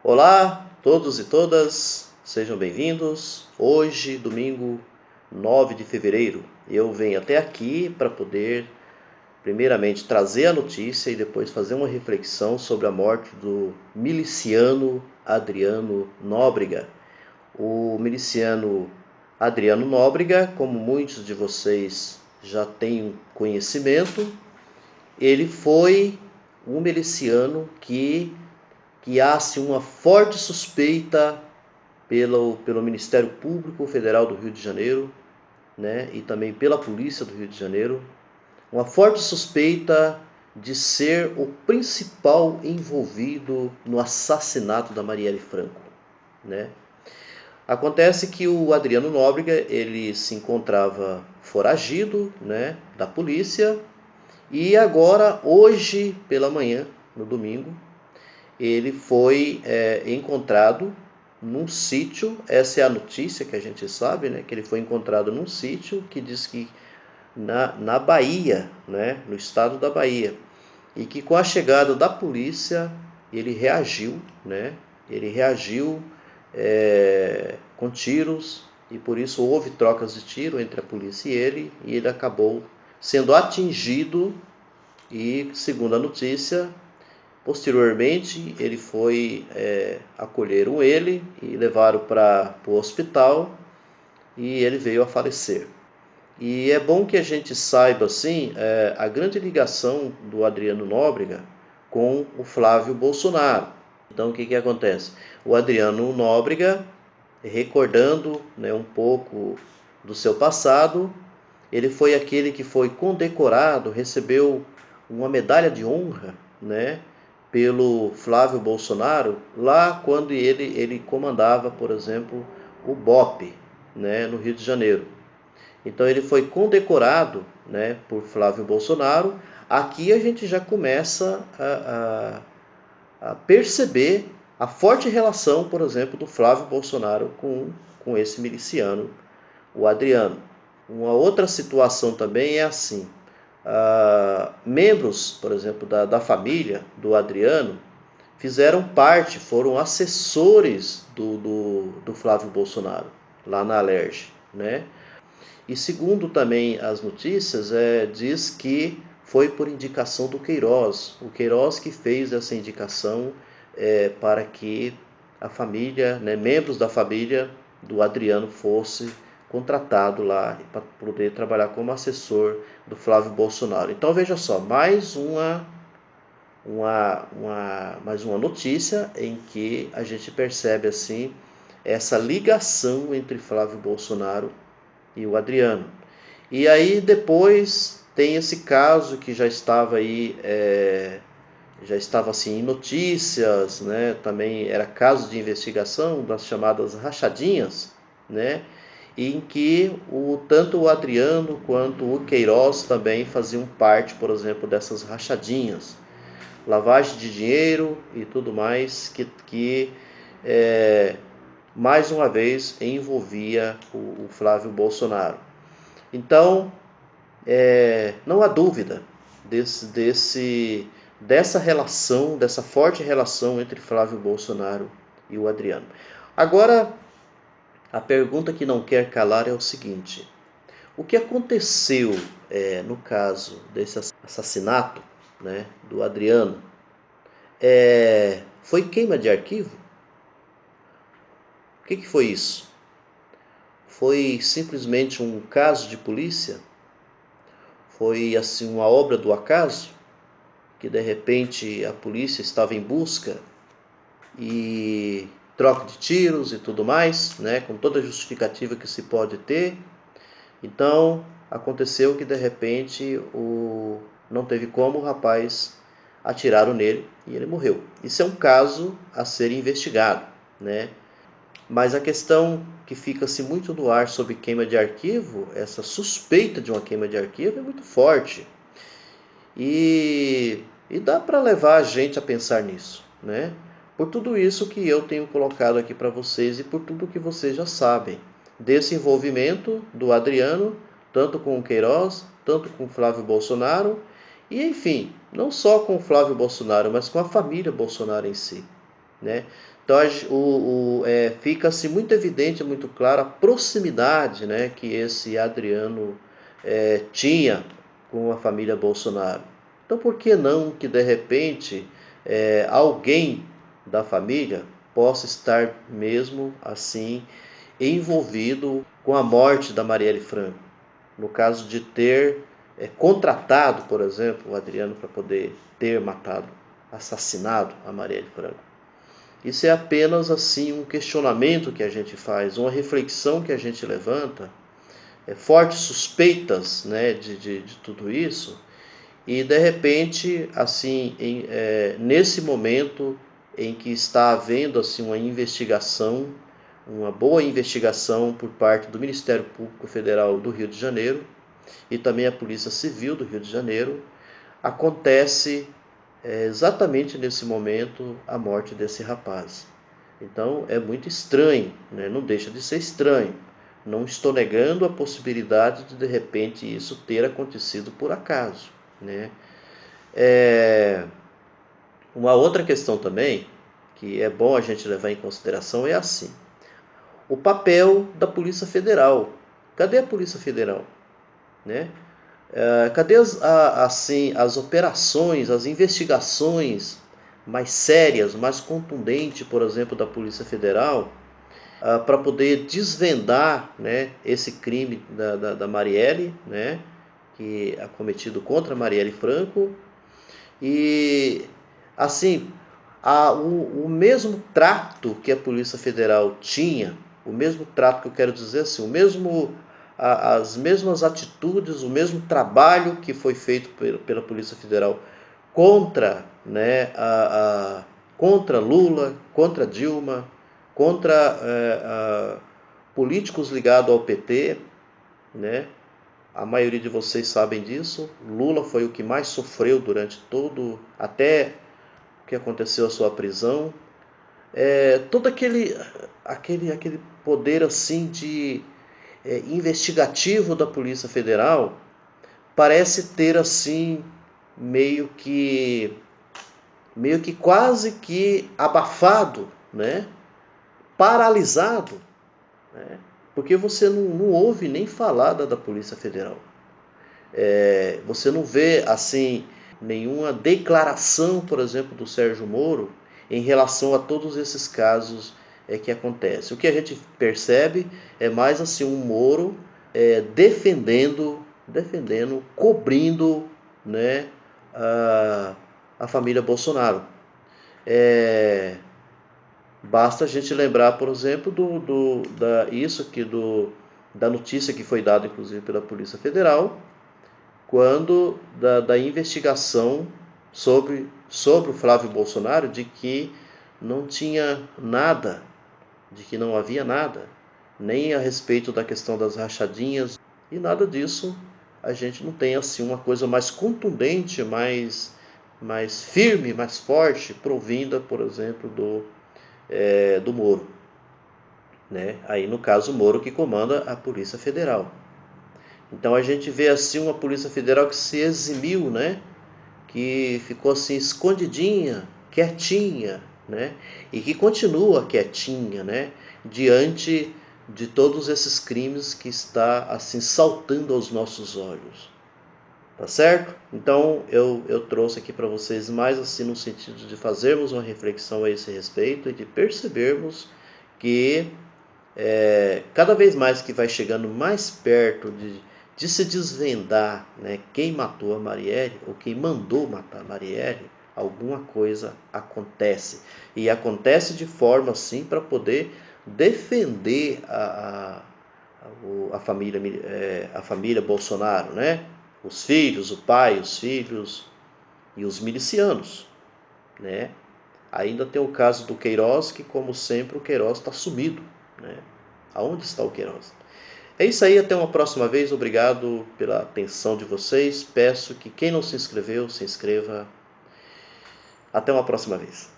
Olá, todos e todas, sejam bem-vindos. Hoje, domingo 9 de fevereiro, eu venho até aqui para poder, primeiramente, trazer a notícia e depois fazer uma reflexão sobre a morte do miliciano Adriano Nóbrega. O miliciano Adriano Nóbrega, como muitos de vocês já têm conhecimento, ele foi um miliciano que há-se uma forte suspeita pelo Ministério Público Federal do Rio de Janeiro, né, e também pela Polícia do Rio de Janeiro, uma forte suspeita de ser o principal envolvido no assassinato da Marielle Franco, né? Acontece que o Adriano Nóbrega, ele se encontrava foragido, né, da polícia, e agora, hoje pela manhã, no domingo, ele foi encontrado num sítio. Essa é a notícia que a gente sabe, né? Que ele foi encontrado num sítio que diz que na Bahia, né? No estado da Bahia. E que com a chegada da polícia, ele reagiu, né? Ele reagiu com tiros, e por isso houve trocas de tiro entre a polícia e ele acabou sendo atingido e, segundo a notícia, posteriormente, ele foi acolheram ele e levaram para o hospital e ele veio a falecer. E é bom que a gente saiba assim a grande ligação do Adriano Nóbrega com o Flávio Bolsonaro. Então, o que acontece? O Adriano Nóbrega, recordando, né, um pouco do seu passado, ele foi aquele que foi condecorado, recebeu uma medalha de honra, né, pelo Flávio Bolsonaro, lá quando ele comandava, por exemplo, o BOPE, né, no Rio de Janeiro. Então ele foi condecorado, né, por Flávio Bolsonaro. Aqui a gente já começa a perceber a forte relação, por exemplo, do Flávio Bolsonaro com esse miliciano, o Adriano. Uma outra situação também é assim: membros, por exemplo, da família do Adriano fizeram parte, foram assessores do Flávio Bolsonaro, lá na Alerj, né? E segundo também as notícias, diz que foi por indicação do Queiroz. O Queiroz que fez essa indicação para que a família, né, membros da família do Adriano fosse contratado lá para poder trabalhar como assessor do Flávio Bolsonaro. Então veja só, mais uma notícia em que a gente percebe assim essa ligação entre Flávio Bolsonaro e o Adriano. E aí depois tem esse caso que já estava aí, já estava assim em notícias, né? Também era caso de investigação das chamadas rachadinhas, né? Em que tanto o Adriano quanto o Queiroz também faziam parte, por exemplo, dessas rachadinhas, lavagem de dinheiro e tudo mais, que mais uma vez envolvia o Flávio Bolsonaro. Então, não há dúvida dessa relação, dessa forte relação entre Flávio Bolsonaro e o Adriano. Agora, a pergunta que não quer calar é o seguinte: o que aconteceu no caso desse assassinato, né, do Adriano? Foi queima de arquivo? O que foi isso? Foi simplesmente um caso de polícia? Foi assim uma obra do acaso? Que de repente a polícia estava em busca e troca de tiros e tudo mais, né, com toda a justificativa que se pode ter. Então aconteceu que de repente não teve como o rapaz atiraram nele e ele morreu. Isso é um caso a ser investigado, né? Mas a questão que fica-se muito no ar sobre queima de arquivo, essa suspeita de uma queima de arquivo é muito forte. E dá para levar a gente a pensar nisso, né? Por tudo isso que eu tenho colocado aqui para vocês e por tudo que vocês já sabem desse envolvimento do Adriano, tanto com o Queiroz, tanto com o Flávio Bolsonaro, e enfim, não só com o Flávio Bolsonaro, mas com a família Bolsonaro em si, né? Então fica-se muito evidente, muito claro a proximidade, né, que esse Adriano tinha com a família Bolsonaro. Então por que não que de repente alguém da família possa estar mesmo assim envolvido com a morte da Marielle Franco? No caso de ter contratado, por exemplo, o Adriano para poder ter matado, assassinado a Marielle Franco. Isso é apenas assim um questionamento que a gente faz, uma reflexão que a gente levanta, fortes suspeitas, né, de tudo isso, e de repente, assim, nesse momento em que está havendo assim uma investigação, uma boa investigação por parte do Ministério Público Federal do Rio de Janeiro e também a Polícia Civil do Rio de Janeiro, acontece exatamente nesse momento a morte desse rapaz. Então é muito estranho, né? Não deixa de ser estranho. Não estou negando a possibilidade de repente isso ter acontecido por acaso, né? Uma outra questão também que é bom a gente levar em consideração é assim: o papel da Polícia Federal. Cadê a Polícia Federal, né? Cadê as operações, as investigações mais sérias, mais contundentes, por exemplo, da Polícia Federal, para poder desvendar, né, esse crime da Marielle, né, que é cometido contra a Marielle Franco? E, assim, o mesmo trato que a Polícia Federal tinha, o mesmo trato que eu quero dizer assim, as mesmas atitudes, o mesmo trabalho que foi feito pela Polícia Federal contra, né, contra Lula, contra Dilma, contra políticos ligados ao PT, né? A maioria de vocês sabem disso. Lula foi o que mais sofreu durante até o que aconteceu a sua prisão. Todo aquele poder assim de investigativo da Polícia Federal parece ter assim meio que quase que abafado, né? Paralisado, né? Porque você não ouve nem falar da Polícia Federal. Você não vê assim nenhuma declaração, por exemplo, do Sérgio Moro em relação a todos esses casos que acontecem. O que a gente percebe é mais assim um Moro defendendo, cobrindo, né, a família Bolsonaro. Basta a gente lembrar, por exemplo, da notícia que foi dada, inclusive, pela Polícia Federal, quando da investigação sobre o Flávio Bolsonaro, de que não tinha nada, de que não havia nada, nem a respeito da questão das rachadinhas, e nada disso a gente não tem assim uma coisa mais contundente, mais firme, mais forte, provinda, por exemplo, do Moro, né? Aí no caso o Moro que comanda a Polícia Federal. Então a gente vê assim uma Polícia Federal que se eximiu, né? Que ficou assim escondidinha, quietinha, né? E que continua quietinha, né? Diante de todos esses crimes que está assim saltando aos nossos olhos. Tá certo? Então eu trouxe aqui para vocês mais assim no sentido de fazermos uma reflexão a esse respeito e de percebermos que cada vez mais que vai chegando mais perto de se desvendar, né, quem matou a Marielle ou quem mandou matar a Marielle, alguma coisa acontece. E acontece de forma assim para poder defender a família Bolsonaro, né? Os filhos, o pai, os filhos e os milicianos, né? Ainda tem o caso do Queiroz, que como sempre o Queiroz está sumido, né? Aonde está o Queiroz? É isso aí, até uma próxima vez. Obrigado pela atenção de vocês. Peço que quem não se inscreveu, se inscreva. Até uma próxima vez.